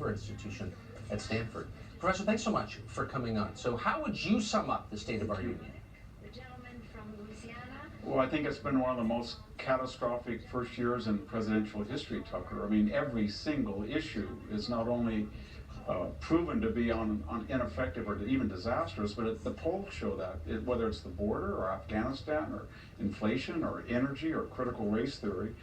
Hoover Institution at Stanford. Professor, thanks so much for coming on. So how would you sum up the state of our union? The gentleman from Louisiana. Well, I think it's been one of the most catastrophic first years in presidential history, Tucker. I mean, every single issue is not only proven to be ineffective or even disastrous, but the polls show that, whether it's the border or Afghanistan or inflation or energy or critical race theory.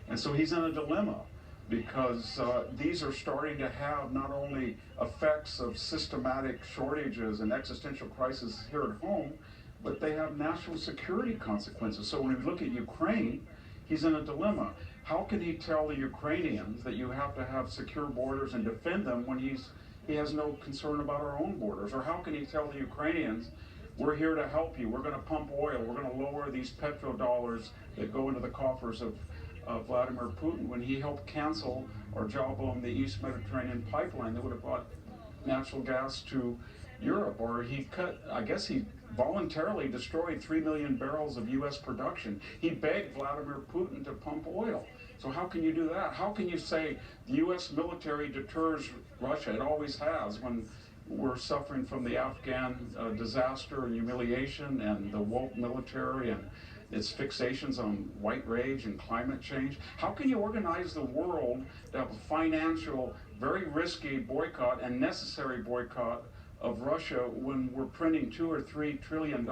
And so he's in a dilemma because these are starting to have not only effects of systematic shortages and existential crisis here at home, but they have national security consequences. So when we look at Ukraine, he's in a dilemma. How can he tell the Ukrainians that you have to have secure borders and defend them when he has no concern about our own borders? Or how can he tell the Ukrainians, we're here to help you, we're going to pump oil, we're going to lower these petrodollars that go into the coffers of Vladimir Putin, when he helped cancel or jawbone the East Mediterranean pipeline that would have brought natural gas to Europe? Or he voluntarily destroyed 3 million barrels of U.S. production. He begged Vladimir Putin to pump oil. So how can you do that? How can you say the U.S. military deters Russia? It always has. When we're suffering from the Afghan disaster and humiliation and the woke military and its fixations on white rage and climate change. How can you organize the world to have a financial, very risky boycott and necessary boycott of Russia when we're printing $2 or $3 trillion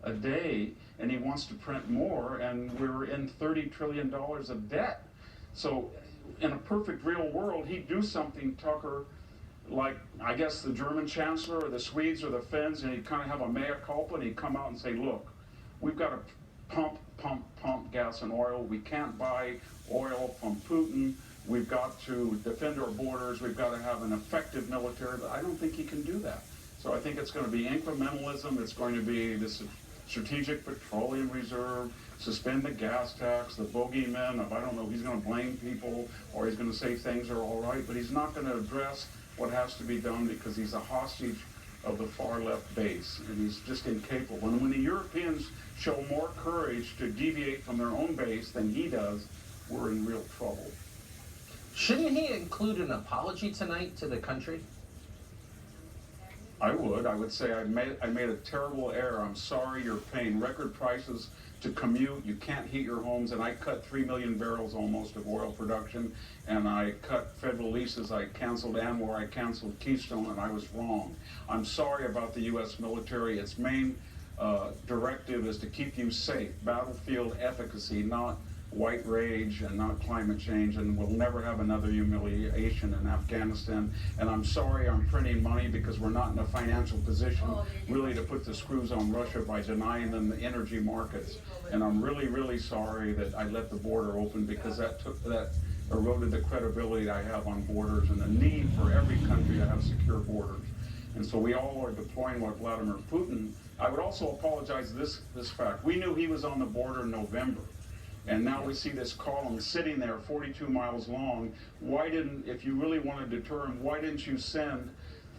a day, and he wants to print more, and we're in $30 trillion of debt? So in a perfect real world, he'd do something, Tucker, like, I guess, the German chancellor or the Swedes or the Finns, and he'd kind of have a mea culpa, and he'd come out and say, look, we've got to pump gas and oil. We can't buy oil from Putin. We've got to defend our borders. We've got to have an effective military. But I don't think he can do that. So I think it's going to be incrementalism. It's going to be this strategic petroleum reserve, suspend the gas tax, the bogeyman of, I don't know, he's going to blame people or he's going to say things are all right, but he's not going to address what has to be done because he's a hostage of the far left base, and he's just incapable. And when the Europeans show more courage to deviate from their own base than he does, we're in real trouble. Shouldn't he include an apology tonight to the country? I would say I made a terrible error. I'm sorry you're paying record prices to commute. You can't heat your homes, and I cut 3 million barrels almost of oil production, and I cut federal leases. I canceled Anwar, I canceled Keystone, and I was wrong. I'm sorry about the U.S. military. Its main directive is to keep you safe. Battlefield efficacy, not white rage and not climate change, and we'll never have another humiliation in Afghanistan. And I'm sorry I'm printing money because we're not in a financial position really to put the screws on Russia by denying them the energy markets. And I'm really, really sorry that I let the border open because that eroded the credibility I have on borders and the need for every country to have secure borders. And so we all are deploying what Vladimir Putin. I would also apologize this fact. We knew he was on the border in November. And now we see this column sitting there 42 miles long. Why didn't, if you really want to deter him, why didn't you send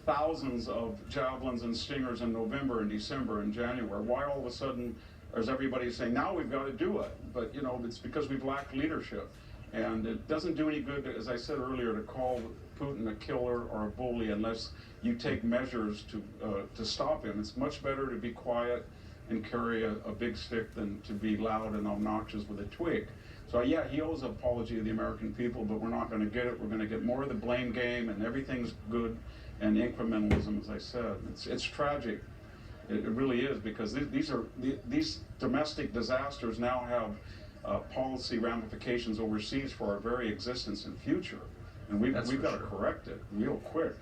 thousands of javelins and stingers in November and December and January? Why all of a sudden is everybody saying, now we've got to do it? But, you know, it's because we've lacked leadership. And it doesn't do any good, as I said earlier, to call Putin a killer or a bully unless you take measures to stop him. It's much better to be quiet and carry a big stick than to be loud and obnoxious with a twig. So yeah, he owes an apology to the American people, but we're not going to get it. We're going to get more of the blame game, and everything's good and incrementalism, as I said. It's tragic. It really is, because these domestic disasters now have policy ramifications overseas for our very existence and future, and we've got to correct it real quick.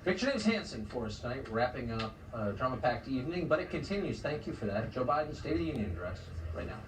David Hanson for us tonight, wrapping up a drama-packed evening, but it continues. Thank you for that. Joe Biden's State of the Union address right now.